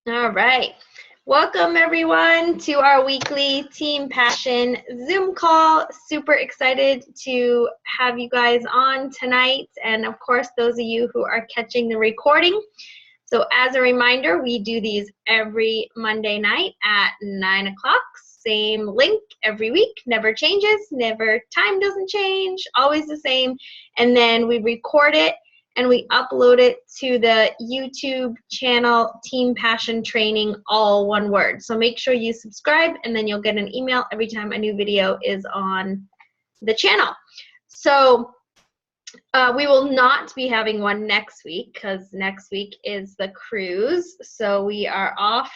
All right. Welcome, everyone, to our weekly Team Passion Zoom call. Super excited to have you guys on tonight, and of course, those of you who are catching the recording. So as a reminder, we do these every Monday night at 9 o'clock. Same link every week, never changes, time doesn't change, always the same. And then we record it and we upload it to the YouTube channel Team Passion Training, all one word. So make sure you subscribe, and then you'll get an email every time a new video is on the channel. So we will not be having one next week because next week is the cruise. So we are off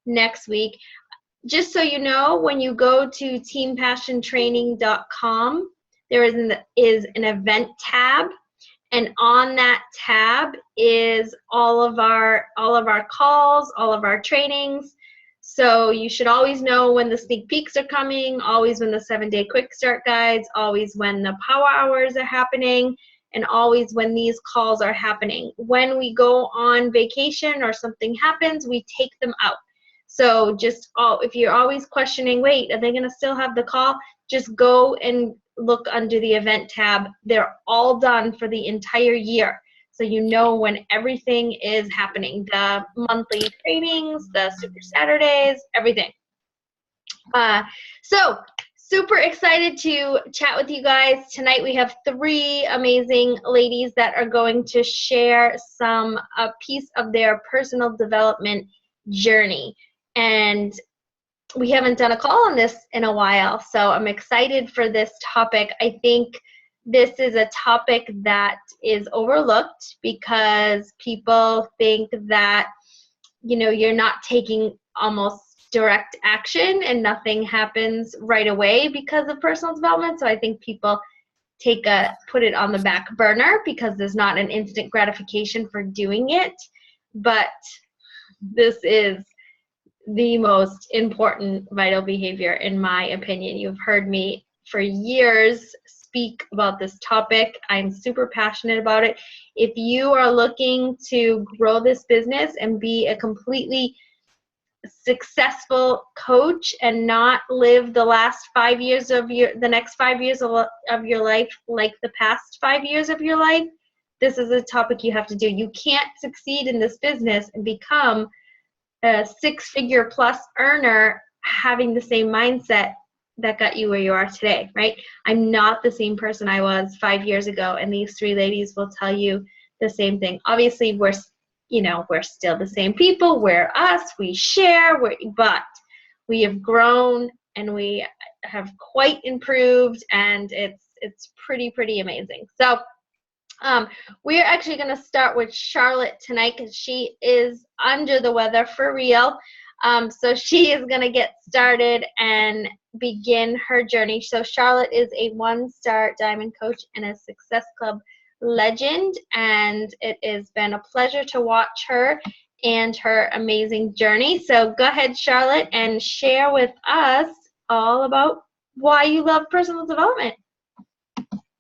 next week. Just so you know, when you go to teampassiontraining.com, there is an event tab. And on that tab is all of our calls, all of our trainings. So you should always know when the sneak peeks are coming, always when the 7-day quick start guides, always when the power hours are happening, and always when these calls are happening. When we go on vacation or something happens, we take them out. So if you're always questioning, wait, are they going to still have the call? Just go and look under the event tab. They're all done for the entire year. So you know when everything is happening, the monthly trainings, the Super Saturdays, everything. So super excited to chat with you guys. Tonight we have 3 amazing ladies that are going to share a piece of their personal development journey. And we haven't done a call on this in a while, so I'm excited for this topic. I think this is a topic that is overlooked because people think that, you're not taking almost direct action and nothing happens right away because of personal development. So I think people put it on the back burner because there's not an instant gratification for doing it. But this is the most important vital behavior, in my opinion. You've heard me for years speak about this topic. I'm super passionate about it. If you are looking to grow this business and be a completely successful coach and not live the next 5 years of your life like the past 5 years of your life, this is a topic you have to do. You can't succeed in this business and become a 6-figure plus earner having the same mindset that got you where you are today, right? I'm not the same person I was 5 years ago, and these 3 ladies will tell you the same thing. Obviously, we're still the same people. We're us. We share. But we have grown and we have quite improved, and it's pretty amazing. So we're actually going to start with Charlotte tonight because she is under the weather for real. So she is going to get started and begin her journey. So Charlotte is a 1-star diamond coach and a Success Club legend, and it has been a pleasure to watch her and her amazing journey. So go ahead, Charlotte, and share with us all about why you love personal development.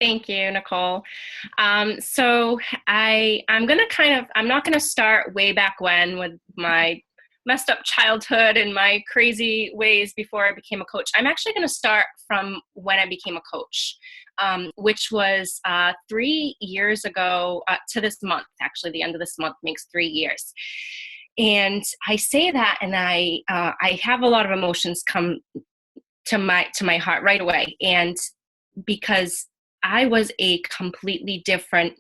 Thank you, Nicole. So I'm not gonna start way back when with my messed up childhood and my crazy ways before I became a coach. I'm actually gonna start from when I became a coach, which was 3 years ago to this month. Actually, the end of this month makes 3 years. And I say that, and I have a lot of emotions come to my heart right away, and because I was a completely different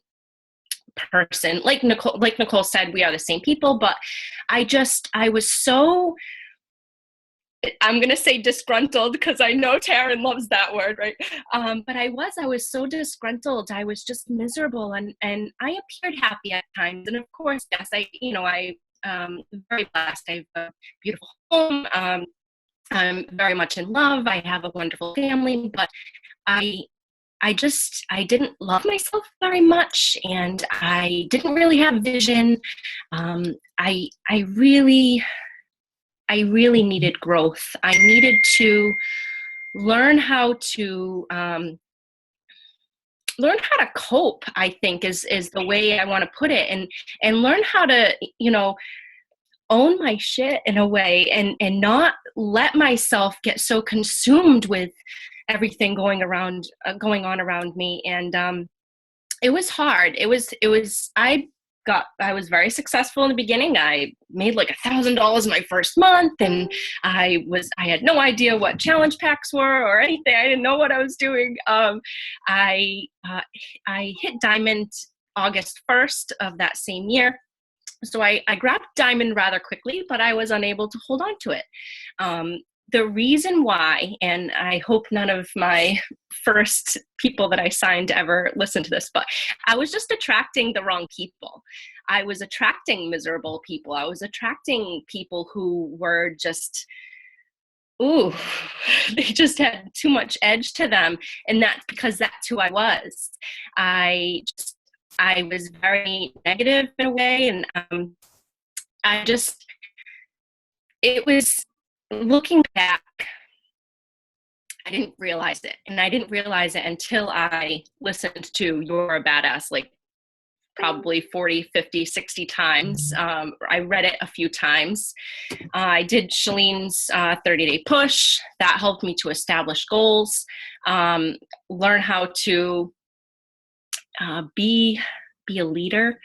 person. Like Nicole said, we are the same people, but I was so, I'm going to say disgruntled because I know Taryn loves that word, right? But I was so disgruntled. I was just miserable, and I appeared happy at times. And of course, yes, I'm very blessed. I have a beautiful home. I'm very much in love. I have a wonderful family, but I didn't love myself very much, and I didn't really have vision. I really needed growth. I needed to learn how to cope, I think is the way I want to put it, and learn how to, own my shit in a way, and not let myself get so consumed with everything going on around me. And it was hard. I was very successful in the beginning. I made like $1,000 my first month, and I had no idea what challenge packs were or anything. I didn't know what I was doing. I hit diamond August 1st of that same year. So I grabbed diamond rather quickly, but I was unable to hold on to it. The reason why, and I hope none of my first people that I signed ever listen to this, but I was just attracting the wrong people. I was attracting miserable people. I was attracting people who were just, ooh, they just had too much edge to them. And that's because that's who I was. I was very negative in a way. And it was, looking back, I didn't realize it. And I didn't realize it until I listened to You're a Badass, like probably 40, 50, 60 times. I read it a few times. I did Shalene's 30-day push. That helped me to establish goals, learn how to be a leader.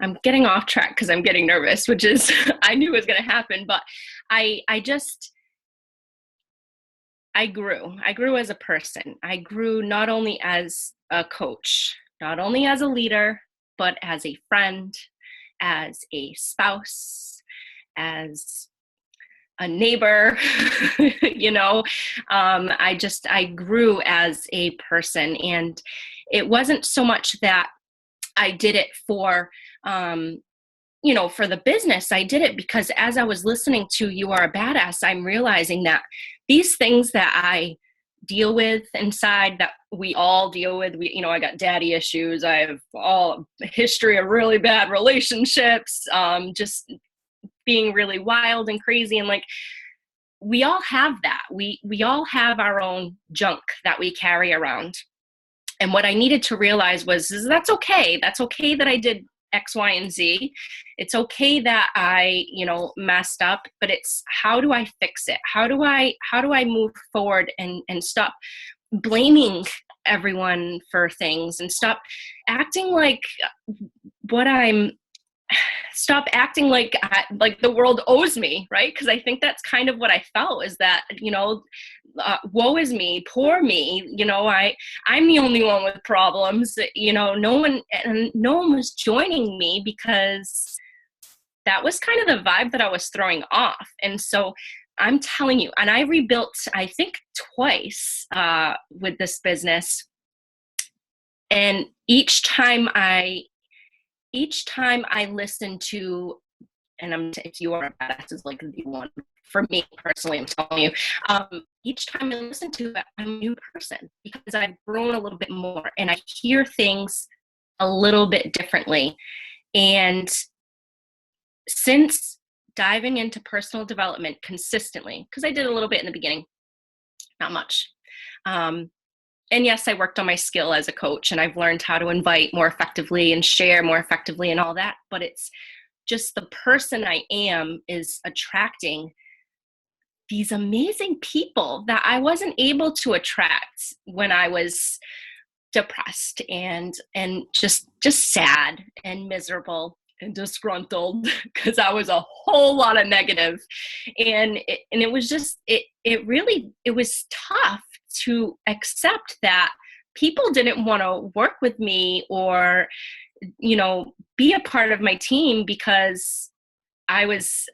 I'm getting off track because I'm getting nervous, which is, I knew was going to happen, but I grew as a person. I grew not only as a coach, not only as a leader, but as a friend, as a spouse, as a neighbor. I grew as a person. And it wasn't so much that I did it for the business. I did it because as I was listening to You Are a Badass, I'm realizing that these things that I deal with inside, that we all deal with, I got daddy issues. I have all a history of really bad relationships, just being really wild and crazy. And like, we all have that. We all have our own junk that we carry around. And what I needed to realize was that's okay. That's okay that I did X, Y, and Z. It's okay that I, messed up, but it's how do I fix it? How do I move forward and stop blaming everyone for things and stop acting like stop acting like the world owes me, right? Because I think that's kind of what I felt, is that, woe is me, poor me, I'm the only one with problems, no one was joining me, because that was kind of the vibe that I was throwing off. And so I'm telling you, and I rebuilt, I think twice with this business. And each time I listen to, and if You Are a Badass is like the one for me personally, I'm telling you, each time I listen to it, I'm a new person, because I've grown a little bit more and I hear things a little bit differently. And since diving into personal development consistently, because I did a little bit in the beginning, not much. And yes, I worked on my skill as a coach, and I've learned how to invite more effectively and share more effectively and all that. But it's just the person I am is attracting these amazing people that I wasn't able to attract when I was depressed and just sad and miserable and disgruntled, because I was a whole lot of negative. And it was just, it was tough to accept that people didn't want to work with me or, be a part of my team, because I was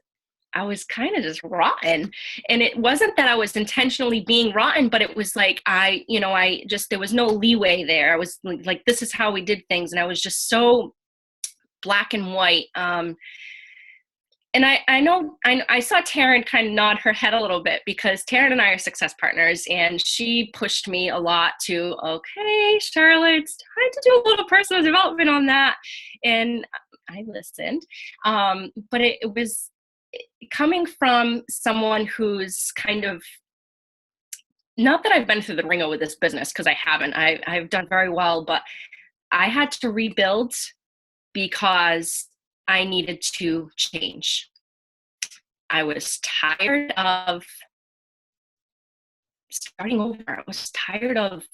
kind of just rotten. And it wasn't that I was intentionally being rotten, but it was like, there was no leeway there. I was like, this is how we did things. And I was just so black and white. And I saw Taryn kind of nod her head a little bit, because Taryn and I are success partners, and she pushed me a lot to, okay, Charlotte, it's time to do a little personal development on that. And I listened. But it was coming from someone who's kind of, not that I've been through the ringer with this business, because I haven't. I've done very well, but I had to rebuild because I needed to change. I was tired of starting over. I was tired of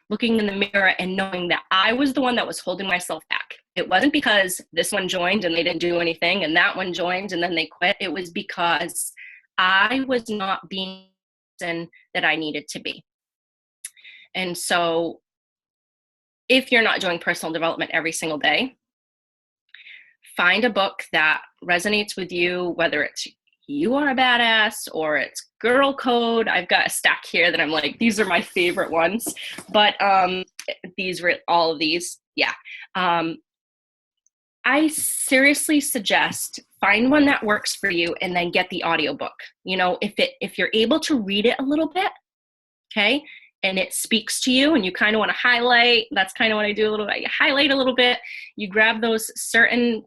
looking in the mirror and knowing that I was the one that was holding myself back. It wasn't because this one joined and they didn't do anything and that one joined and then they quit. It was because I was not being the person that I needed to be. And so if you're not doing personal development every single day, find a book that resonates with you, whether it's You Are a Badass or it's Girl Code. I've got a stack here that I'm like, these are my favorite ones. But these were all of these. Yeah. I seriously suggest find one that works for you and then get the audiobook. You know, if you're able to read it a little bit, okay, and it speaks to you and you kind of want to highlight, that's kind of what I do a little bit. You highlight a little bit, you grab those certain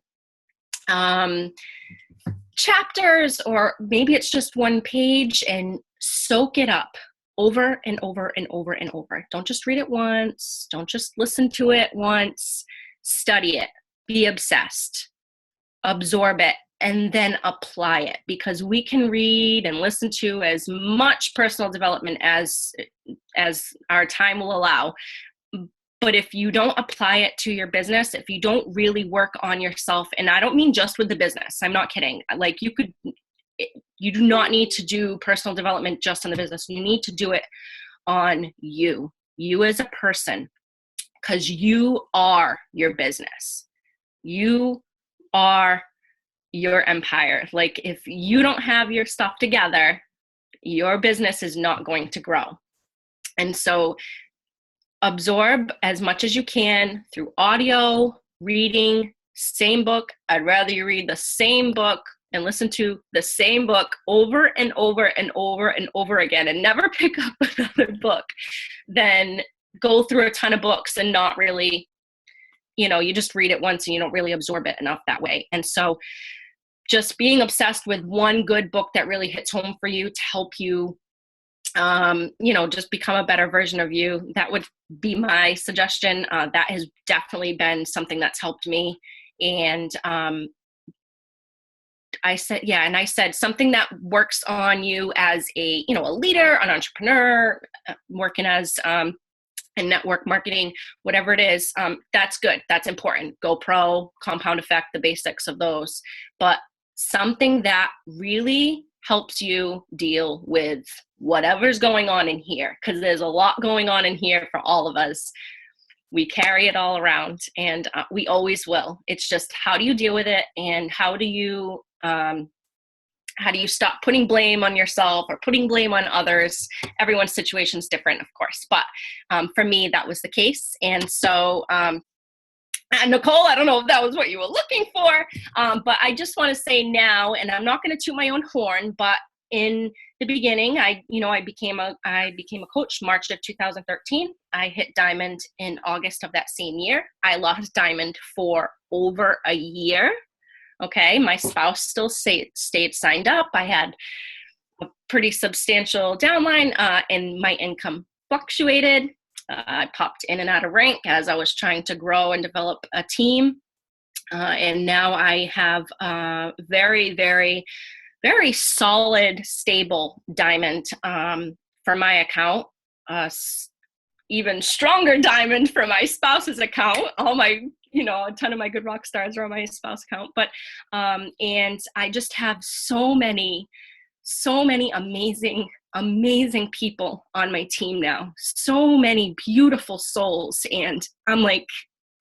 chapters, or maybe it's just one page, and soak it up over and over and over and over. Don't just read it once. Don't just listen to it once. Study it. Be obsessed. Absorb it, and then apply it, because we can read and listen to as much personal development as our time will allow. But if you don't apply it to your business, if you don't really work on yourself, and I don't mean just with the business, I'm not kidding. Like you do not need to do personal development just on the business. You need to do it on you as a person, because you are your business. You are your empire. Like if you don't have your stuff together, your business is not going to grow. And so absorb as much as you can through audio, reading, same book. I'd rather you read the same book and listen to the same book over and over and over and over again and never pick up another book than go through a ton of books and not really, you just read it once and you don't really absorb it enough that way. And so just being obsessed with one good book that really hits home for you to help you just become a better version of you. That would be my suggestion. That has definitely been something that's helped me. And I said something that works on you as a leader, an entrepreneur, working as in network marketing, whatever it is, that's good. That's important. GoPro, compound effect, the basics of those. But something that really helps you deal with whatever's going on in here, because there's a lot going on in here for all of us. We carry it all around, and we always will. It's just, how do you deal with it, and how do you stop putting blame on yourself or putting blame on others? Everyone's situation is different, of course, but for me, that was the case. And so Nicole, I don't know if that was what you were looking for, but I just want to say now, and I'm not going to toot my own horn, but in the beginning, I became a coach March of 2013. I hit diamond in August of that same year. I lost diamond for over a year. Okay, my spouse still stayed signed up. I had a pretty substantial downline, and my income fluctuated. I popped in and out of rank as I was trying to grow and develop a team. And now I have a very, very, very solid, stable diamond for my account. Even stronger diamond for my spouse's account. All my, a ton of my good rock stars are on my spouse account. But, and I just have so many amazing people on my team now. So many beautiful souls. And I'm like,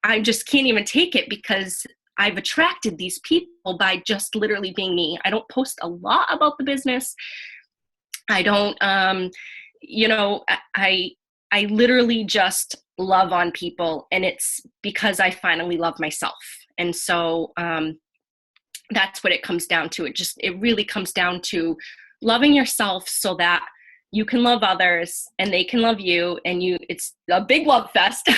I just can't even take it, because I've attracted these people by just literally being me. I don't post a lot about the business. I don't, I literally just love on people, and it's because I finally love myself. And so that's what it comes down to. It really comes down to loving yourself so that you can love others and they can love you, and it's a big love fest.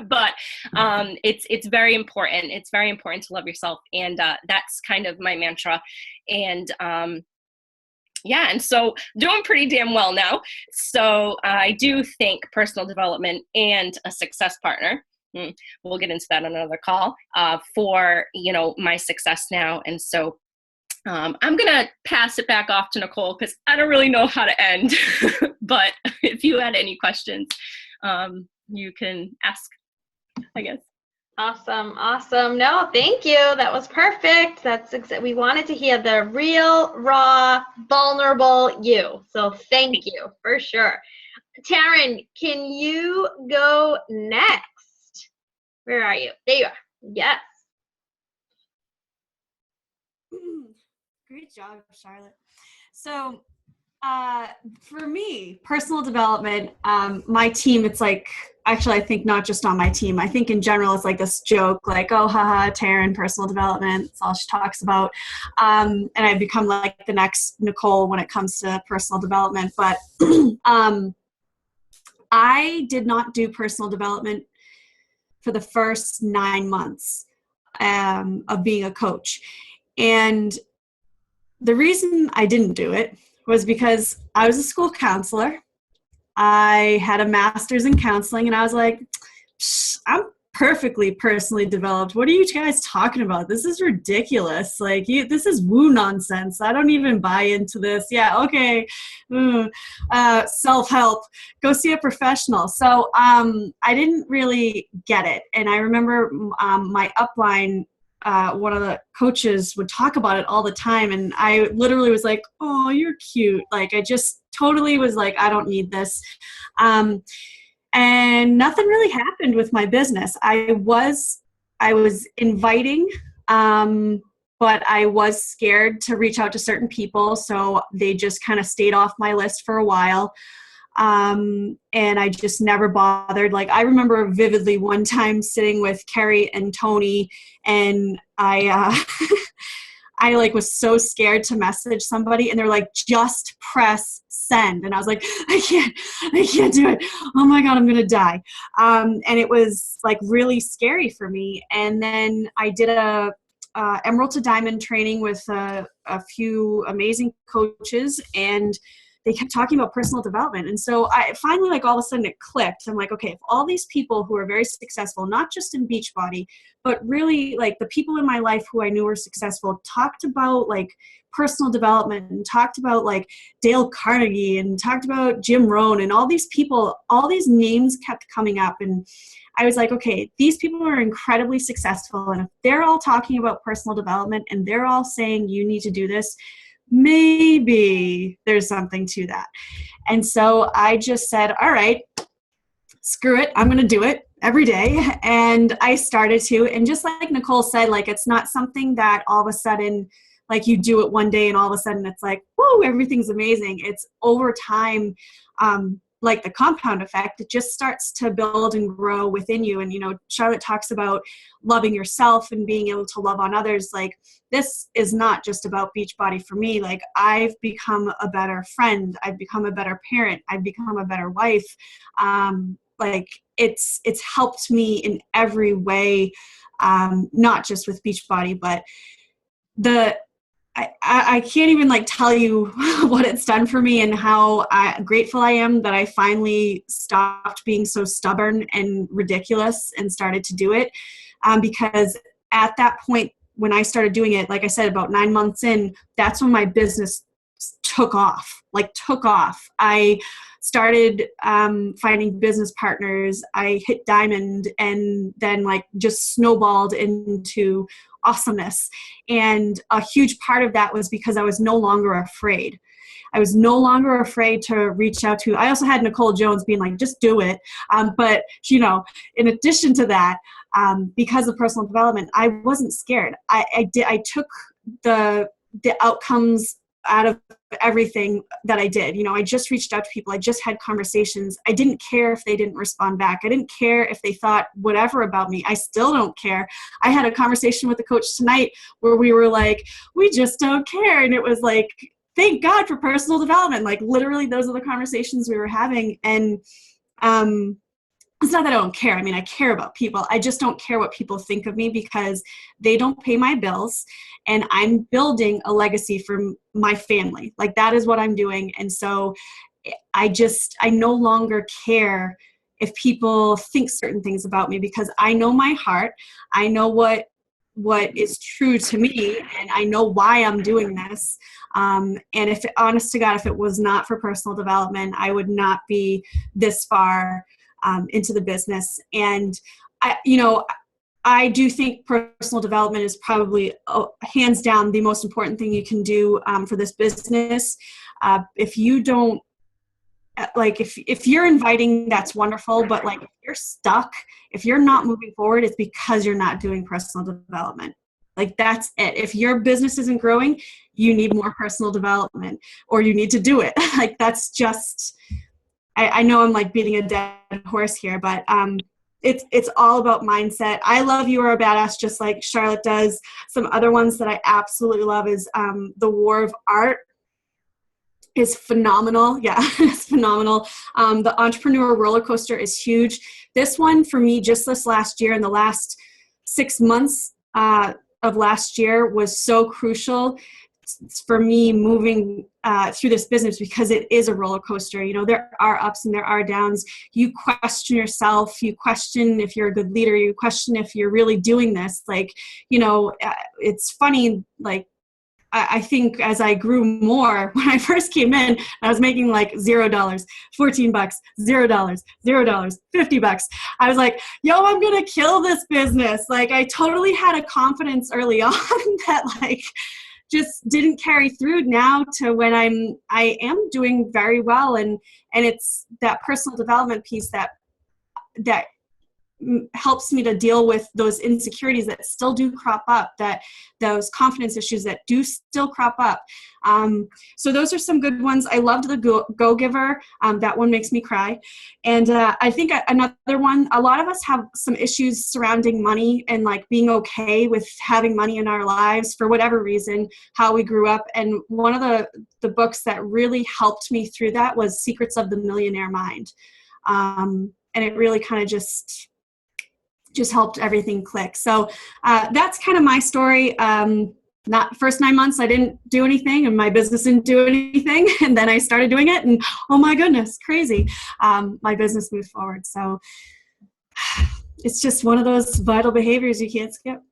But it's very important. It's very important to love yourself. And that's kind of my mantra. And and so doing pretty damn well now. So I do think personal development and a success partner, we'll get into that on another call, for, my success now. And so I'm going to pass it back off to Nicole because I don't really know how to end. But if you had any questions, you can ask, I guess. Awesome. No, thank you. That was perfect. We wanted to hear the real, raw, vulnerable you. So thank you for sure. Taryn, can you go next? Where are you? There you are. Yes. Great job, Charlotte. So for me, personal development, my team, it's like, actually, I think not just on my team. I think in general, it's like this joke, like, oh, haha, Taryn, personal development. That's all she talks about. And I've become like the next Nicole when it comes to personal development. But I did not do personal development for the first 9 months of being a coach. And the reason I didn't do it was because I was a school counselor. I had a master's in counseling, and I was like, I'm perfectly personally developed. What are you guys talking about? This is ridiculous. Like, this is woo nonsense. I don't even buy into this. Yeah, okay. Self-help. Go see a professional. So I didn't really get it. And I remember my upline, one of the coaches would talk about it all the time. And I literally was like, oh, you're cute. Like, I just totally was like, I don't need this. And nothing really happened with my business. I was inviting, but I was scared to reach out to certain people. So they just kind of stayed off my list for a while. And I just never bothered. Like, I remember vividly one time sitting with Carrie and Tony, and I I was so scared to message somebody, and they're like, just press send. And I was like, I can't do it. Oh my God, I'm going to die. And it was like really scary for me. And then I did a Emerald to Diamond training with a few amazing coaches, and they kept talking about personal development. And so I finally, like, all of a sudden it clicked. I'm like, okay, if all these people who are very successful, not just in Beachbody, but really like the people in my life who I knew were successful, talked about like personal development and talked about like Dale Carnegie and talked about Jim Rohn and all these people, all these names kept coming up. And I was like, okay, these people are incredibly successful. And if they're all talking about personal development and they're all saying you need to do this, maybe there's something to that. And so I just said, all right, screw it. I'm going to do it every day. And I started to, and just like Nicole said, like, it's not something that all of a sudden, like, you do it one day and all of a sudden it's like, whoa, everything's amazing. It's over time, like the compound effect, it just starts to build and grow within you. And, you know, Charlotte talks about loving yourself and being able to love on others. Like, this is not just about Beachbody for me. Like, I've become a better friend. I've become a better parent. I've become a better wife. Like, it's helped me in every way, not just with Beachbody, but I can't even like tell you what it's done for me and how grateful I am that I finally stopped being so stubborn and ridiculous and started to do it. Because at that point, when I started doing it, like I said, about 9 months in, that's when my business took off. I started finding business partners. I hit diamond, and then like just snowballed into awesomeness. And a huge part of that was because I was no longer afraid. I was no longer afraid to reach out to. I also had Nicole Jones being like, just do it. But, you know, in addition to that, because of personal development, I wasn't scared. I took the outcomes out of everything that I did. You know, I just reached out to people. I just had conversations. I didn't care if they didn't respond back. I didn't care if they thought whatever about me. I still don't care. I had a conversation with the coach tonight where we were like, we just don't care. And it was like, thank God for personal development. Like, literally, those are the conversations we were having. And it's not that I don't care. I mean, I care about people. I just don't care what people think of me because they don't pay my bills, and I'm building a legacy for my family. Like, that is what I'm doing. And so I no longer care if people think certain things about me because I know my heart. I know what what is true to me, and I know why I'm doing this. And honest to God, if it was not for personal development, I would not be this far into the business. And I do think personal development is probably hands down the most important thing you can do for this business. If you don't, like, if you're inviting, that's wonderful, but like if you're stuck, if you're not moving forward, it's because you're not doing personal development. Like, that's it. If your business isn't growing, you need more personal development, or you need to do it. Like, that's just, I know I'm like beating a dead horse here, but it's all about mindset. I love You Are a Badass, just like Charlotte does. Some other ones that I absolutely love is The War of Art is phenomenal. Yeah, it's phenomenal. The Entrepreneur Roller Coaster is huge. This one for me, just this last year, in the last 6 months of last year, was so crucial for me moving through this business, because it is a roller coaster. You know, there are ups and there are downs. You question yourself. You question if you're a good leader. You question if you're really doing this. Like, you know, it's funny, like, I think as I grew more, when I first came in, I was making like $0, $14, $0, $0, $50. I was like, yo, I'm going to kill this business. Like, I totally had a confidence early on that like just didn't carry through now to when I am doing very well. And it's that personal development piece that helps me to deal with those insecurities that still do crop up, that those confidence issues that do still crop up. So those are some good ones. I loved the Go Giver. That one makes me cry. And I think another one, a lot of us have some issues surrounding money and like being okay with having money in our lives for whatever reason, how we grew up. And one of the books that really helped me through that was Secrets of the Millionaire Mind. And it really kind of just helped everything click. So that's kind of my story. Not first 9 months, I didn't do anything and my business didn't do anything. And then I started doing it and oh my goodness, crazy. My business moved forward. So it's just one of those vital behaviors you can't skip.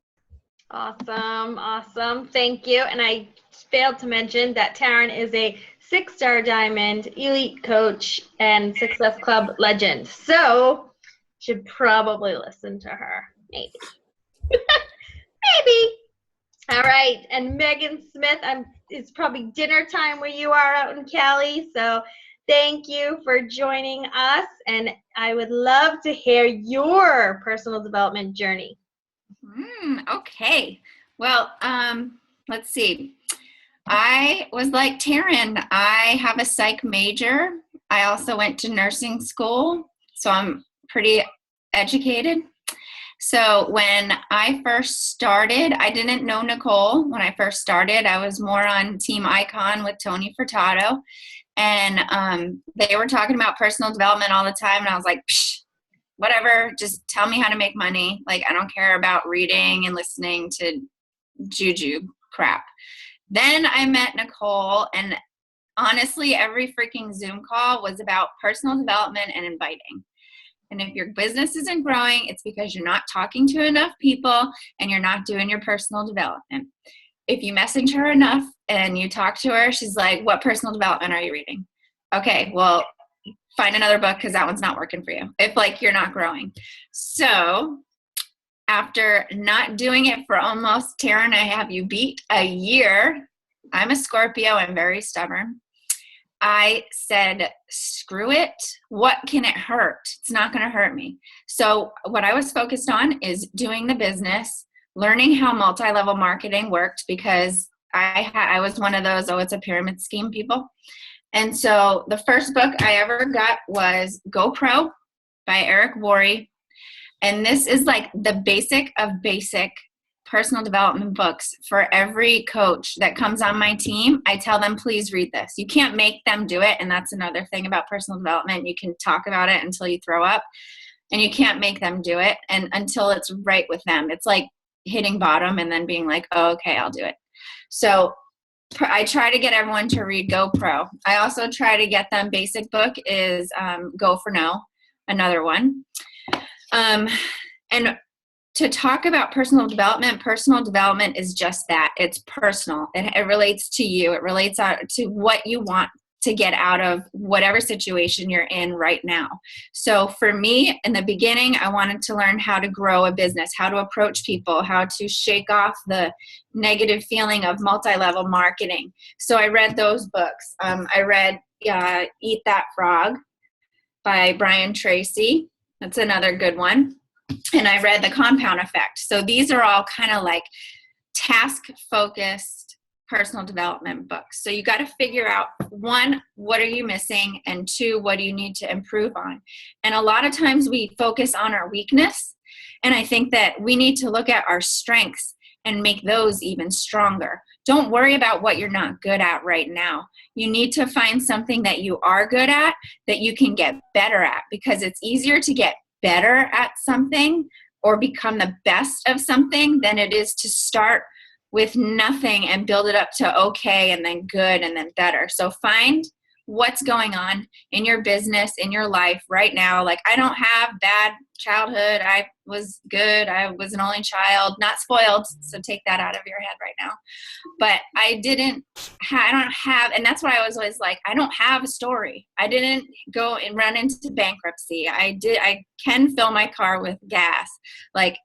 Awesome. Thank you. And I failed to mention that Taryn is a 6-star diamond elite coach and Success Club legend. So should probably listen to her. Maybe. Maybe. All right. And Meghan Smith, it's probably dinner time where you are out in Cali. So thank you for joining us. And I would love to hear your personal development journey. Okay. Well, let's see. I was like Taryn. I have a psych major. I also went to nursing school. So I'm pretty educated. So when I first started, I didn't know Nicole. When I first started, I was more on Team Icon with Tony Furtado. And they were talking about personal development all the time. And I was like, psh, whatever, just tell me how to make money. Like, I don't care about reading and listening to juju crap. Then I met Nicole, and honestly, every freaking Zoom call was about personal development and inviting. And if your business isn't growing, it's because you're not talking to enough people and you're not doing your personal development. If you message her enough and you talk to her, she's like, what personal development are you reading? Okay, well, find another book because that one's not working for you. If like you're not growing. So after not doing it for almost, Taryn, I have you beat, a year. I'm a Scorpio. I'm very stubborn. I said, screw it. What can it hurt? It's not going to hurt me. So what I was focused on is doing the business, learning how multi-level marketing worked, because I was one of those, it's a pyramid scheme people. And so the first book I ever got was Go Pro by Eric Worre. And this is like the basic of basic personal development books for every coach that comes on my team. I tell them, please read this. You can't make them do it. And that's another thing about personal development. You can talk about it until you throw up, and you can't make them do it and until it's right with them. It's like hitting bottom and then being like, oh, okay, I'll do it. So I try to get everyone to read Go Pro. I also try to get them, basic book is Go for No, another one. And to talk about personal development is just that. It's personal. It relates to you. It relates to what you want to get out of whatever situation you're in right now. So for me, in the beginning, I wanted to learn how to grow a business, how to approach people, how to shake off the negative feeling of multi-level marketing. So I read those books. I read Eat That Frog by Brian Tracy. That's another good one. And I read The Compound Effect. So these are all kind of like task-focused personal development books. So you got to figure out, one, what are you missing? And two, what do you need to improve on? And a lot of times we focus on our weakness. And I think that we need to look at our strengths and make those even stronger. Don't worry about what you're not good at right now. You need to find something that you are good at that you can get better at, because it's easier to get better at something or become the best of something than it is to start with nothing and build it up to okay and then good and then better. So find what's going on in your business, in your life right now. Like, I don't have bad childhood. I was good. I was an only child, not spoiled. So take that out of your head right now. But I don't have, and that's why I was always like, I don't have a story. I didn't go and run into bankruptcy. I can fill my car with gas. Like,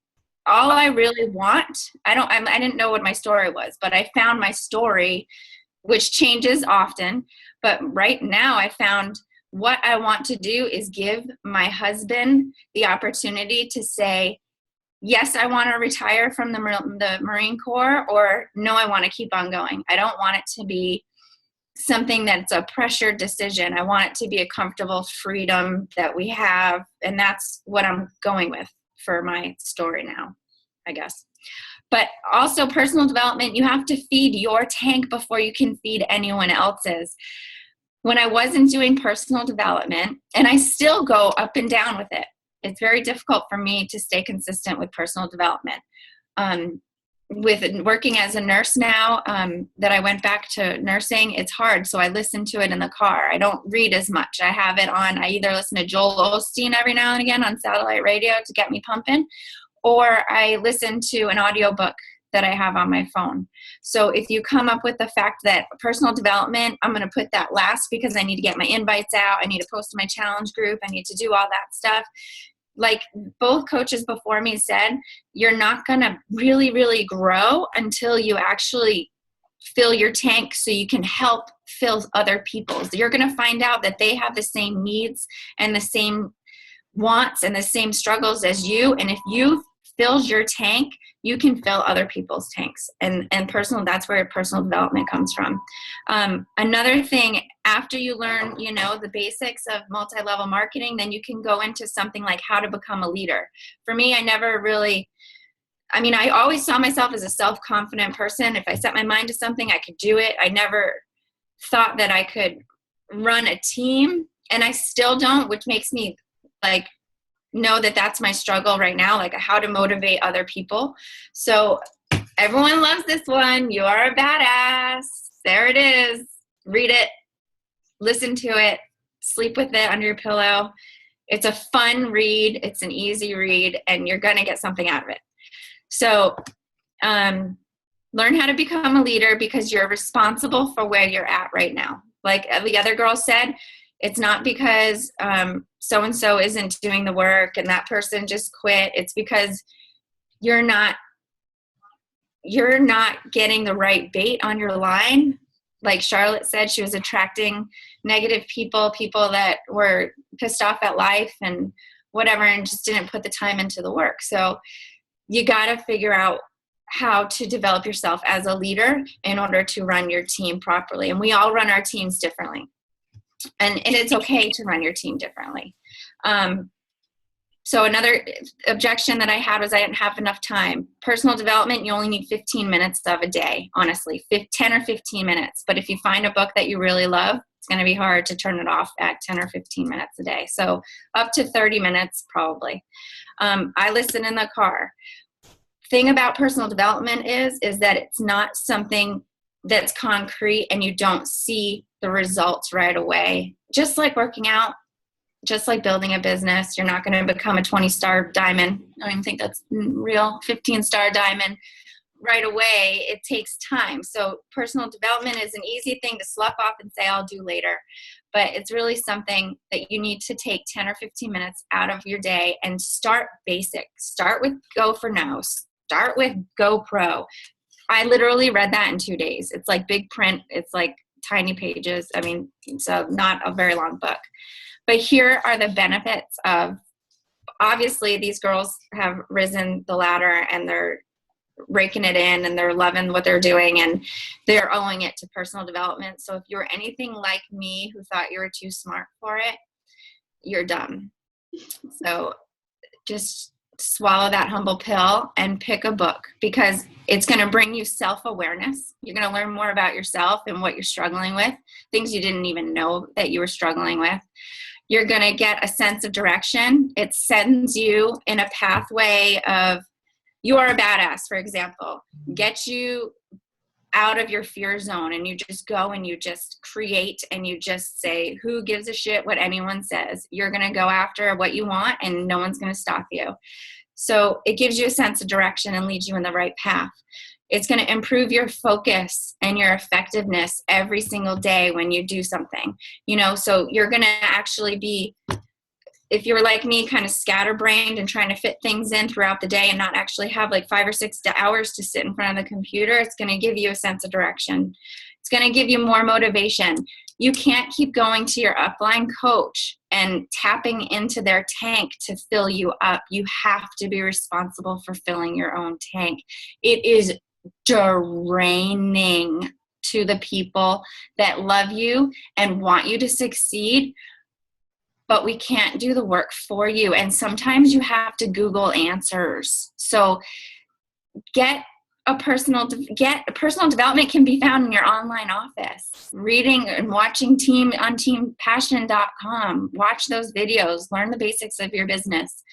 all I really want, I didn't know what my story was, but I found my story, which changes often. But right now I found what I want to do is give my husband the opportunity to say, yes, I want to retire from the Marine Corps, or no, I want to keep on going. I don't want it to be something that's a pressured decision. I want it to be a comfortable freedom that we have. And that's what I'm going with for my story now, I guess. But also personal development, you have to feed your tank before you can feed anyone else's. When I wasn't doing personal development, and I still go up and down with it, it's very difficult for me to stay consistent with personal development. With working as a nurse now, that I went back to nursing, it's hard. So I listen to it in the car. I don't read as much. I have it on, I either listen to Joel Osteen every now and again on satellite radio to get me pumping, or I listen to an audiobook that I have on my phone. So if you come up with the fact that personal development, I'm going to put that last because I need to get my invites out. I need to post to my challenge group. I need to do all that stuff. Like both coaches before me said, you're not going to really, really grow until you actually fill your tank so you can help fill other people's. You're going to find out that they have the same needs and the same wants and the same struggles as you. And if you fills your tank, you can fill other people's tanks. And that's where personal development comes from. Another thing, after you learn, the basics of multi-level marketing, then you can go into something like how to become a leader. For me, I always saw myself as a self-confident person. If I set my mind to something, I could do it. I never thought that I could run a team, and I still don't, which makes me know that that's my struggle right now, like how to motivate other people. So everyone loves this one. You Are a Badass. There it is. Read it, listen to it, sleep with it under your pillow. It's a fun read. It's an easy read, and you're going to get something out of it. So learn how to become a leader because you're responsible for where you're at right now. Like the other girl said, it's not because so-and-so isn't doing the work and that person just quit. It's because you're not getting the right bait on your line. Like Charlotte said, she was attracting negative people that were pissed off at life and whatever, and just didn't put the time into the work. So you got to figure out how to develop yourself as a leader in order to run your team properly. And we all run our teams differently. And it's okay to run your team differently. So another objection that I had was I didn't have enough time. Personal development, you only need 15 minutes of a day, honestly, 10 or 15 minutes. But if you find a book that you really love, it's going to be hard to turn it off at 10 or 15 minutes a day. So up to 30 minutes probably. I listen in the car. Thing about personal development is that it's not something that's concrete and you don't see the results right away. Just like working out, just like building a business, you're not going to become a 20-star diamond. I don't even think that's real, 15-star diamond right away. It takes time. So personal development is an easy thing to slough off and say, I'll do later. But it's really something that you need to take 10 or 15 minutes out of your day and start basic. Start with Go for No. Start with Go Pro. I literally read that in 2 days. It's like big print. It's like tiny pages. I mean, so not a very long book. But here are the benefits of, obviously, these girls have risen the ladder and they're raking it in and they're loving what they're doing and they're owing it to personal development. So if you're anything like me who thought you were too smart for it, you're dumb. So just swallow that humble pill and pick a book, because it's going to bring you self-awareness. You're going to learn more about yourself and what you're struggling with, things you didn't even know that you were struggling with. You're going to get a sense of direction. It sends you in a pathway of, you are a badass, for example, get you out of your fear zone, and you just go and you just create and you just say, who gives a shit what anyone says? You're going to go after what you want and no one's going to stop you. So it gives you a sense of direction and leads you in the right path. It's going to improve your focus and your effectiveness every single day when you do something, so you're going to actually be, if you're like me, kind of scatterbrained and trying to fit things in throughout the day and not actually have like 5 or 6 hours to sit in front of the computer, it's going to give you a sense of direction. It's going to give you more motivation. You can't keep going to your upline coach and tapping into their tank to fill you up. You have to be responsible for filling your own tank. It is draining to the people that love you and want you to succeed, but we can't do the work for you. And sometimes you have to Google answers. So personal development can be found in your online office. Reading and watching teampassion.com. Watch those videos. Learn the basics of your business.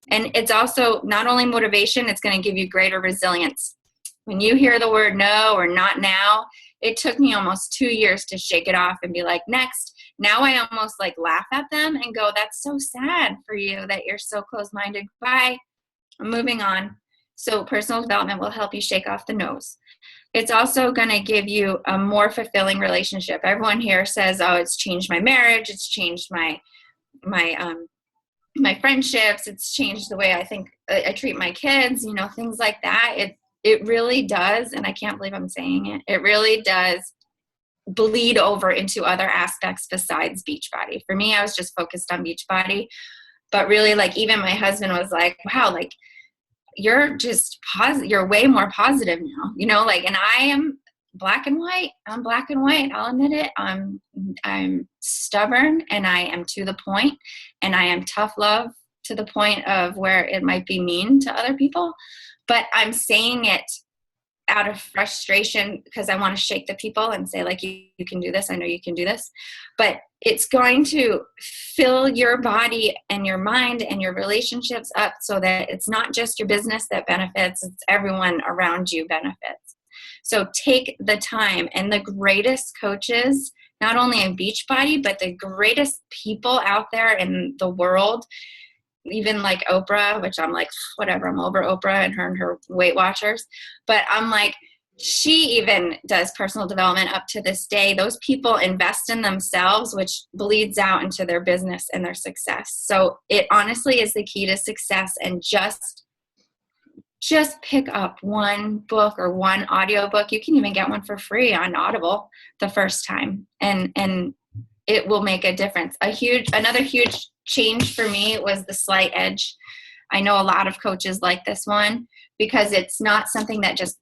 And it's also not only motivation, it's going to give you greater resilience. When you hear the word no or not now, it took me almost 2 years to shake it off and be like, next. Now I almost like laugh at them and go, that's so sad for you that you're so close-minded. Bye. I'm moving on. So personal development will help you shake off the no's. It's also going to give you a more fulfilling relationship. Everyone here says, oh, it's changed my marriage. It's changed my friendships. It's changed the way I think I treat my kids, things like that. It really does. And I can't believe I'm saying it. It really does bleed over into other aspects besides Beachbody. For me, I was just focused on Beachbody, but really, like, even my husband was like, wow, like, you're just you're way more positive now, and I am black and white. I'm black and white. I'll admit it. I'm stubborn and I am to the point, and I am tough love to the point of where it might be mean to other people, but I'm saying it out of frustration because I want to shake the people and say, like, you can do this. I know you can do this. But it's going to fill your body and your mind and your relationships up so that it's not just your business that benefits, it's everyone around you benefits. So take the time. And the greatest coaches, not only in Beachbody, but the greatest people out there in the world, even like Oprah, which I'm like, whatever, I'm over Oprah and her Weight Watchers. But I'm like, she even does personal development up to this day. Those people invest in themselves, which bleeds out into their business and their success. So it honestly is the key to success. And just pick up one book or one audiobook. You can even get one for free on Audible the first time. And it will make a difference. Another huge change for me was the Slight Edge. I know a lot of coaches like this one because it's not something that just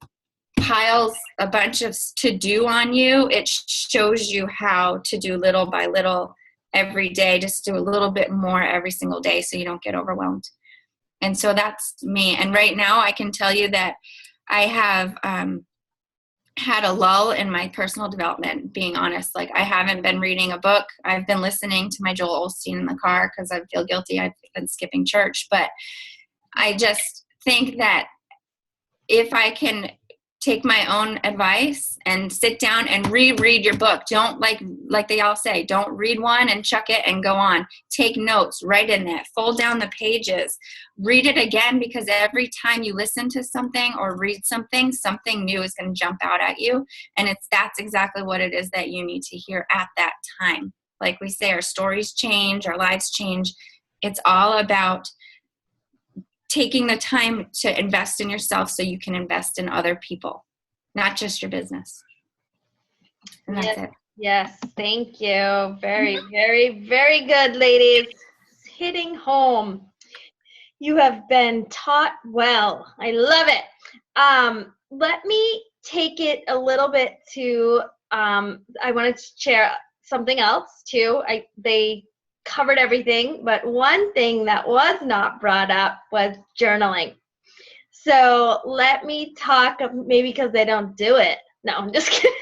piles a bunch of to do on you. It shows you how to do little by little every day. Just do a little bit more every single day so you don't get overwhelmed. And so that's me. And right now I can tell you that I have had a lull in my personal development, being honest. Like, I haven't been reading a book. I've been listening to my Joel Osteen in the car because I feel guilty. I've been skipping church. But I just think that if I can take my own advice and sit down and reread your book. Don't like they all say, don't read one and chuck it and go on. Take notes, write in it, fold down the pages, read it again, because every time you listen to something or read something, something new is going to jump out at you. And that's exactly what it is that you need to hear at that time. Like we say, our stories change, our lives change. It's all about taking the time to invest in yourself so you can invest in other people, not just your business. And that's it. Yes, thank you. Very, very, very good, ladies. Hitting home. You have been taught well. I love it. Let me take it a little bit to, I wanted to share something else too. They covered everything, but one thing that was not brought up was journaling. So let me talk, maybe because they don't do it. No, I'm just kidding.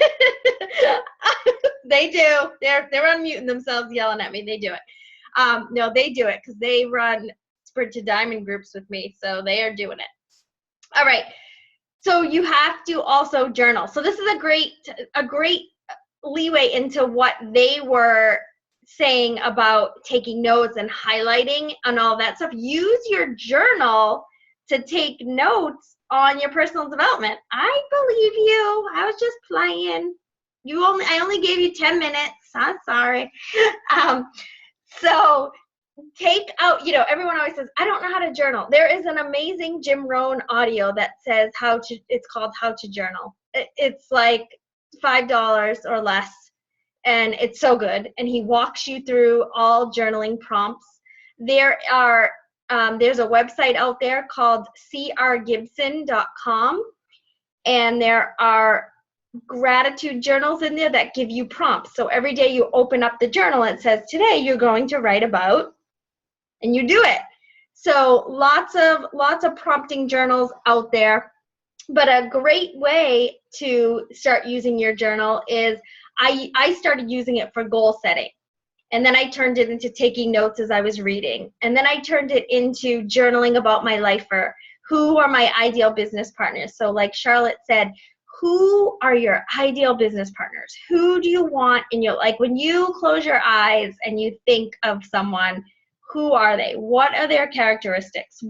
They do. They're unmuting themselves, yelling at me. They do it. No, they do it because they run Sprint to Diamond groups with me, so they are doing it. All right. So you have to also journal. So this is a great leeway into what they were saying about taking notes and highlighting and all that stuff. Use your journal to take notes on your personal development. I believe you. I was just playing. I only gave you 10 minutes. I'm sorry. So take out, everyone always says, I don't know how to journal. There is an amazing Jim Rohn audio that says it's called How to Journal. It's like $5 or less. And it's so good. And he walks you through all journaling prompts. There's a website out there called crgibson.com. And there are gratitude journals in there that give you prompts. So every day you open up the journal, it says, today you're going to write about, and you do it. So lots of prompting journals out there. But a great way to start using your journal is I started using it for goal setting. And then I turned it into taking notes as I was reading. And then I turned it into journaling about my lifer. Who are my ideal business partners? So like Charlotte said, who are your ideal business partners? Who do you want in your, like when you close your eyes and you think of someone, who are they? What are their characteristics?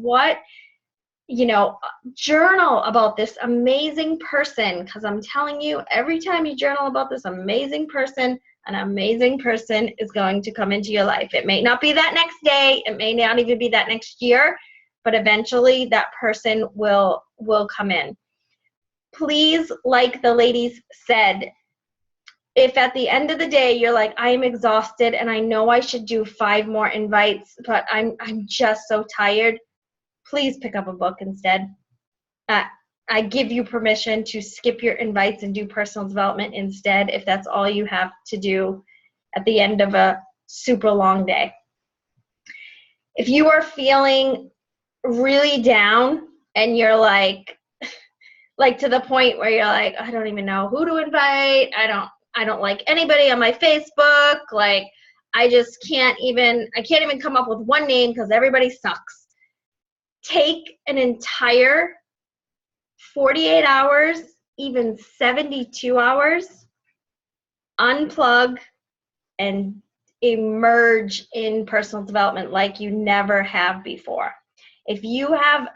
Journal about this amazing person, because I'm telling you, every time you journal about this amazing person, an amazing person is going to come into your life. It may not be that next day, it may not even be that next year, but eventually that person will come in. Please, like the ladies said, if at the end of the day you're like, I am exhausted and I know I should do 5 more invites, but I'm just so tired, please pick up a book instead. I give you permission to skip your invites and do personal development instead if that's all you have to do at the end of a super long day. If you are feeling really down and you're like to the point where you're like, I don't even know who to invite. I don't like anybody on my Facebook. Like I can't even come up with one name because everybody sucks. Take an entire 48 hours, even 72 hours, unplug and emerge in personal development like you never have before. If you have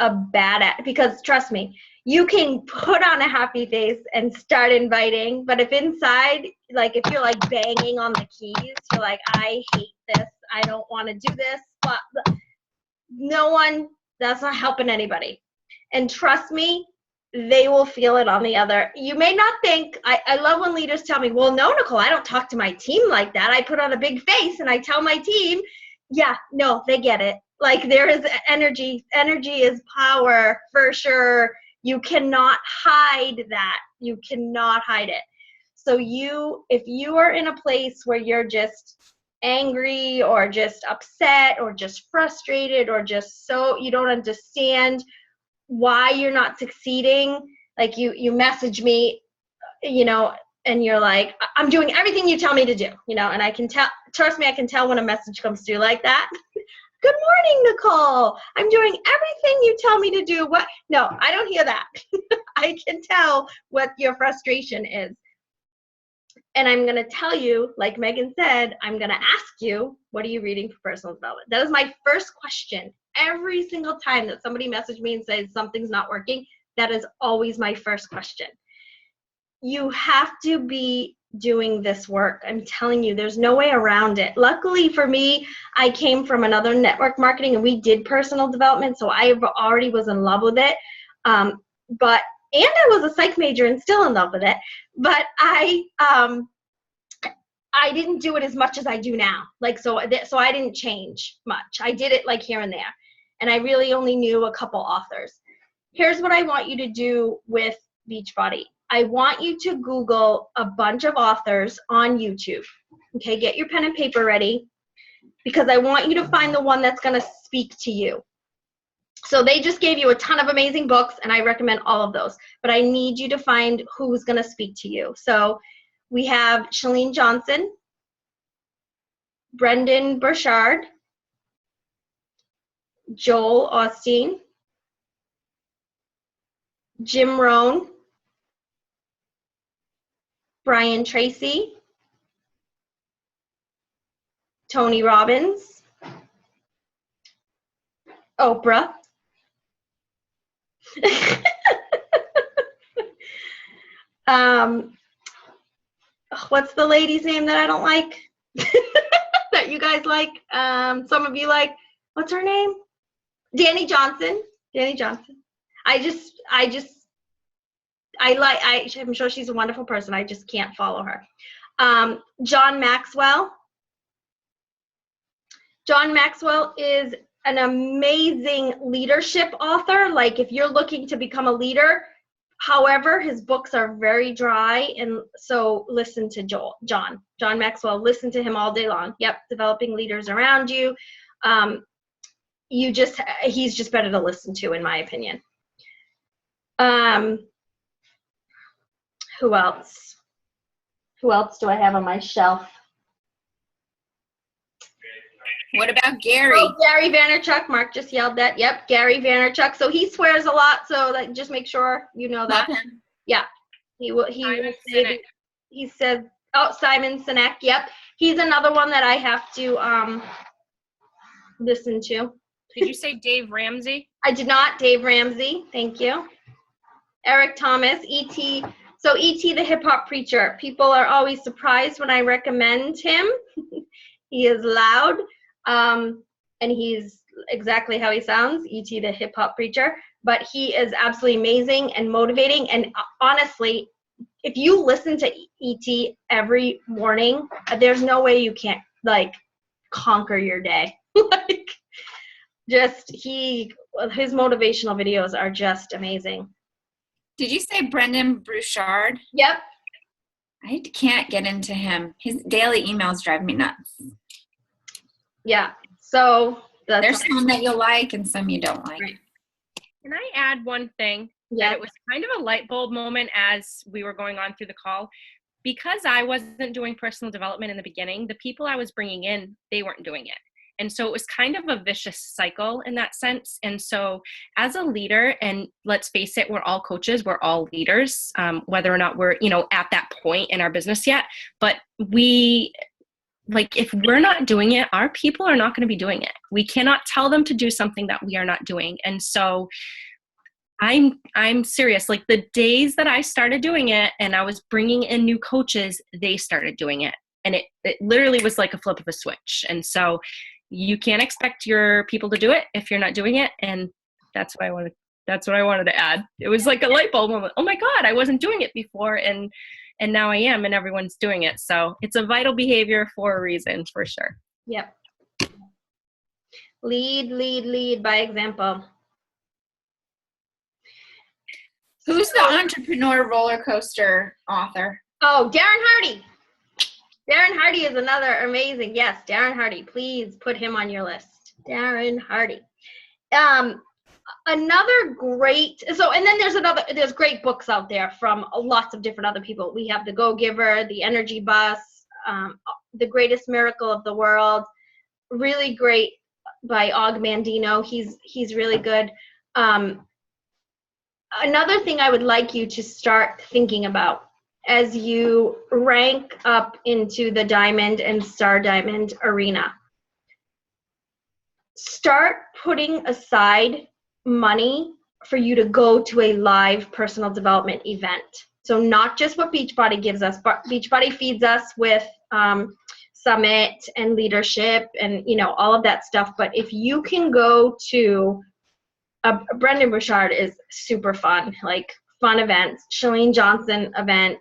because trust me, you can put on a happy face and start inviting, but if inside, like if you're like banging on the keys, you're like, I hate this, I don't want to do this, but that's not helping anybody. And trust me, they will feel it on the other. You may not think, I love when leaders tell me, well, no, Nicole, I don't talk to my team like that. I put on a big face and I tell my team, yeah, no, they get it. Like there is energy. Energy is power for sure. You cannot hide that. You cannot hide it. So if you are in a place where you're just angry or just upset or just frustrated or just so you don't understand why you're not succeeding, like you message me, and you're like, I'm doing everything you tell me to do, and I can tell, trust me, I can tell when a message comes through like that. Good morning, Nicole. I'm doing everything you tell me to do. What? No, I don't hear that. I can tell what your frustration is. And I'm going to tell you, like Megan said, I'm going to ask you, what are you reading for personal development? That is my first question. Every single time that somebody messages me and says something's not working, that is always my first question. You have to be doing this work. I'm telling you, there's no way around it. Luckily for me, I came from another network marketing and we did personal development, so I already was in love with it. And I was a psych major and still in love with it, but I didn't do it as much as I do now. Like, so I didn't change much. I did it like here and there, and I really only knew a couple authors. Here's what I want you to do with Beachbody. I want you to Google a bunch of authors on YouTube. Okay, get your pen and paper ready, because I want you to find the one that's going to speak to you. So they just gave you a ton of amazing books, and I recommend all of those. But I need you to find who's going to speak to you. So we have Chalene Johnson, Brendan Burchard, Joel Osteen, Jim Rohn, Brian Tracy, Tony Robbins, Oprah. What's the lady's name that I don't like? That you guys like? Some of you like. What's her name? Danny Johnson. Danny Johnson. I'm sure she's a wonderful person. I just can't follow her. John Maxwell. John Maxwell is an amazing leadership author. Like, if you're looking to become a leader, however, his books are very dry, and so listen to John Maxwell. Listen to him all day long. Yep, developing leaders around you. He's just better to listen to, in my opinion. Who else? Who else do I have on my shelf? What about Gary? Oh, Gary Vaynerchuk. Mark just yelled that. Yep, Gary Vaynerchuk. So he swears a lot, so just make sure you know that. Love him. Yeah, he will say. He said, "Oh, Simon Sinek." Yep, he's another one that I have to listen to. Did you say Dave Ramsey? I did not. Dave Ramsey. Thank you. Eric Thomas. E.T. So E.T. the hip hop preacher. People are always surprised when I recommend him. He is loud. And he's exactly how he sounds, E.T. the hip hop preacher, but he is absolutely amazing and motivating. And honestly, if you listen to E.T. every morning, there's no way you can't like conquer your day. Like, his motivational videos are just amazing. Did you say Brendan Burchard? Yep. I can't get into him. His daily emails drive me nuts. Yeah, so there's some that you'll like and some you don't like. Right. Can I add one thing? Yeah. That it was kind of a light bulb moment as we were going on through the call. Because I wasn't doing personal development in the beginning, the people I was bringing in, they weren't doing it. And so it was kind of a vicious cycle in that sense. And so as a leader, and let's face it, we're all coaches, we're all leaders, whether or not we're, at that point in our business yet. But if we're not doing it, our people are not going to be doing it. We cannot tell them to do something that we are not doing. And so I'm serious. Like, the days that I started doing it and I was bringing in new coaches, they started doing it. And it literally was like a flip of a switch. And so you can't expect your people to do it if you're not doing it. And that's what I wanted to add. It was like a light bulb moment. Oh my God, I wasn't doing it before. And now I am, and everyone's doing it. So it's a vital behavior for a reason, for sure. Yep. Lead by example. Who's the entrepreneur roller coaster author? Oh, Darren Hardy. Darren Hardy is another amazing. Yes, Darren Hardy. Please put him on your list. Darren Hardy. Another great, and then there's great books out there from lots of different other people. We have The Go-Giver, The Energy Bus, The Greatest Miracle of the World. Really great by Og Mandino. He's really good. Another thing I would like you to start thinking about as you rank up into the diamond and star diamond arena, start putting aside money for you to go to a live personal development event. So not just what Beachbody gives us, but Beachbody feeds us with Summit and leadership and, you know, all of that stuff. But if you can go to Brendan Burchard is super fun, like fun events. Chalene Johnson event.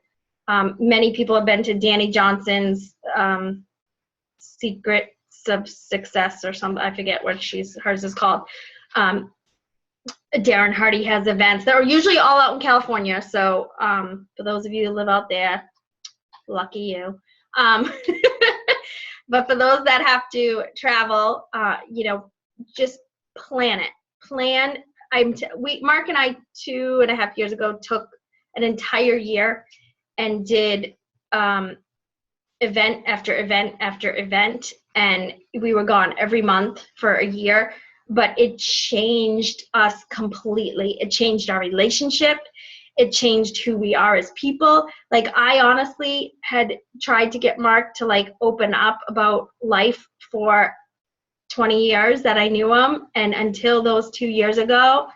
Many people have been to Danny Johnson's Secrets of Success or something. I forget what hers is called. Darren Hardy has events that are usually all out in California. So for those of you who live out there, lucky you. But for those that have to travel, you know, just plan it. Mark and I 2.5 years ago took an entire year and did event after event after event, and we were gone every month for a year. But it changed us completely. It changed our relationship. It changed who we are as people. Like, I honestly had tried to get Mark to like open up about life for 20 years that I knew him, and until those 2 years ago,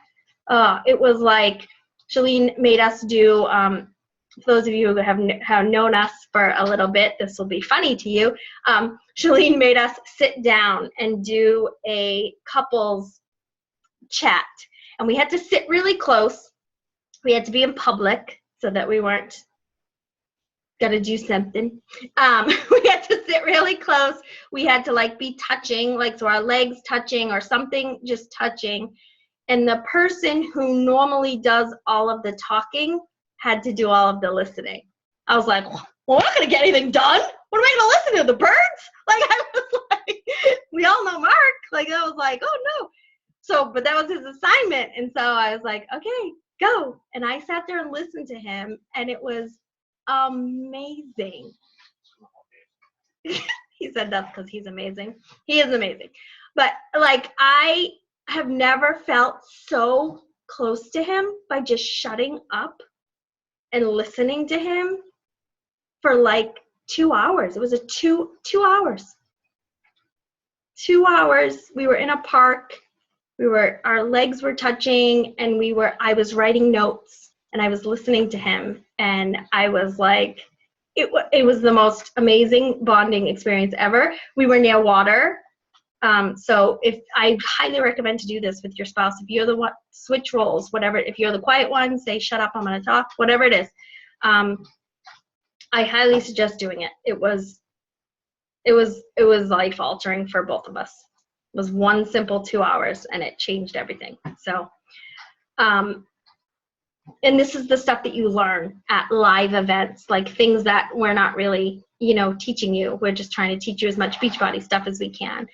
it was like Chalene made us do, for those of you who have known us for a little bit, this will be funny to you. Chalene made us sit down and do a couples chat, and we had to sit really close. We had to be in public so that we weren't gonna do something. We had to sit really close. We had to like be touching, like so our legs touching or something, just touching. And the person who normally does all of the talking had to do all of the listening. I was like, well, we're not gonna get anything done. What am I gonna listen to? The birds? Like, I was like, we all know Mark. Like, I was like, oh no. So, but that was his assignment. And so I was like, okay, go. And I sat there and listened to him, and it was amazing. He said that's because he's amazing. He is amazing. But like, I have never felt so close to him by just shutting up and listening to him for like 2 hours. It was a two hours. 2 hours. We were in a park. Our legs were touching, and I was writing notes, and I was listening to him, and I was like, it was the most amazing bonding experience ever. We were near water. So I highly recommend to do this with your spouse. If you're the one, switch roles, whatever. If you're the quiet one, say, shut up, I'm going to talk, whatever it is. I highly suggest doing it. It was life altering for both of us. It was one simple 2 hours, and it changed everything. So, and this is the stuff that you learn at live events, like things that we're not really, teaching you. We're just trying to teach you as much Beachbody stuff as we can.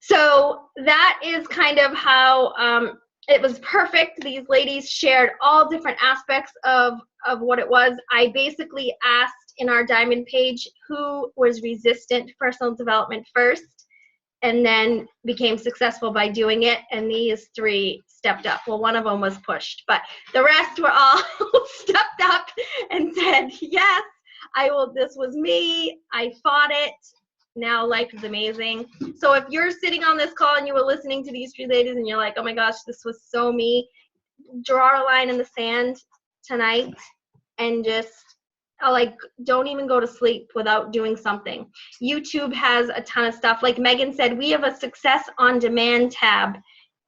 So that is kind of how it was perfect. These ladies shared all different aspects of what it was. I basically asked in our Diamond page who was resistant to personal development first and then became successful by doing it, and these 3 stepped up. Well, one of them was pushed, but the rest were all stepped up and said, yes, I will. This was me. I fought it. Now life is amazing. So if you're sitting on this call and you were listening to these 3 ladies and you're like, oh my gosh, this was so me, draw a line in the sand tonight and just don't even go to sleep without doing something. YouTube has a ton of stuff. Like Megan said, we have a Success on Demand tab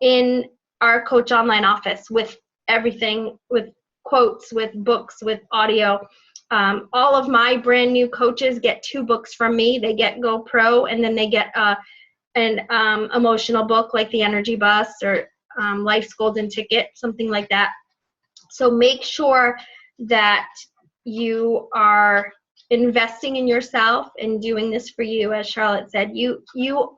in our Coach Online office with everything, with quotes, with books, with audio. All of my brand new coaches get 2 books from me. They get GoPro, and then they get an emotional book like The Energy Bus or Life's Golden Ticket, something like that. So make sure that you are investing in yourself and doing this for you. As Charlotte said, you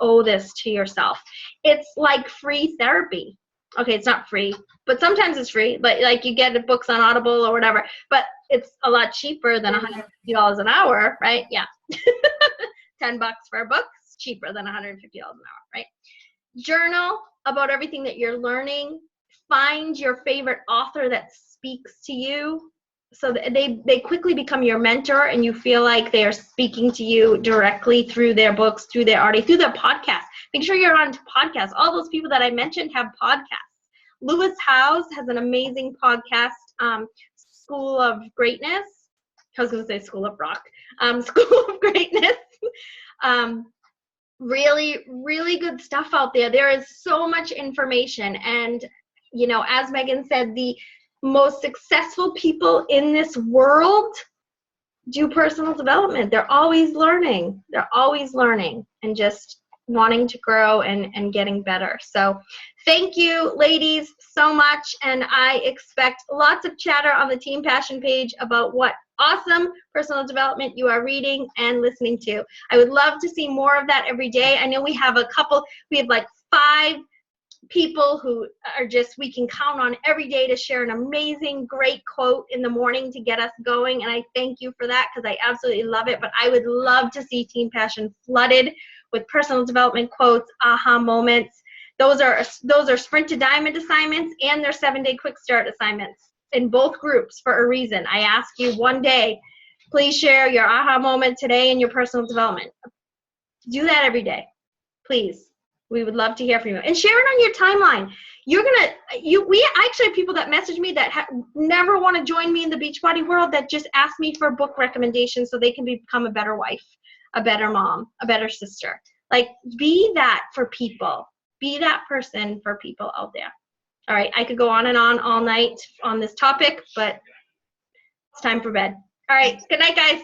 owe this to yourself. It's like free therapy. Okay, it's not free, but sometimes it's free. But like you get books on Audible or whatever, but it's a lot cheaper than $150 an hour, right? Yeah. $10 for a book, it's cheaper than $150 an hour, right? Journal about everything that you're learning. Find your favorite author that speaks to you, so that they quickly become your mentor, and you feel like they're speaking to you directly through their books, through their art, through their podcast. Make sure you're on podcasts. All those people that I mentioned have podcasts. Lewis Howes has an amazing podcast, School of Greatness. I was going to say School of Rock. School of Greatness. Really, really good stuff out there. There is so much information. And, you know, as Meghan said, the most successful people in this world do personal development. They're always learning. They're always learning and just wanting to grow and getting better. So thank you, ladies, so much. And I expect lots of chatter on the Team Passion page about what awesome personal development you are reading and listening to. I would love to see more of that every day. I know we have like 5 people who are just, we can count on every day to share an amazing, great quote in the morning to get us going. And I thank you for that, because I absolutely love it. But I would love to see Team Passion flooded with personal development quotes, aha moments. Those are Sprint to Diamond assignments, and they're 7-day quick start assignments in both groups for a reason. I ask you one day, please share your aha moment today in your personal development. Do that every day, please. We would love to hear from you. And share it on your timeline. We actually have people that message me that never want to join me in the Beachbody world, that just ask me for book recommendations so they can become a better wife, a better mom, a better sister. Like, be that for people. Be that person for people out there. All right, I could go on and on all night on this topic, but it's time for bed. All right, good night, guys.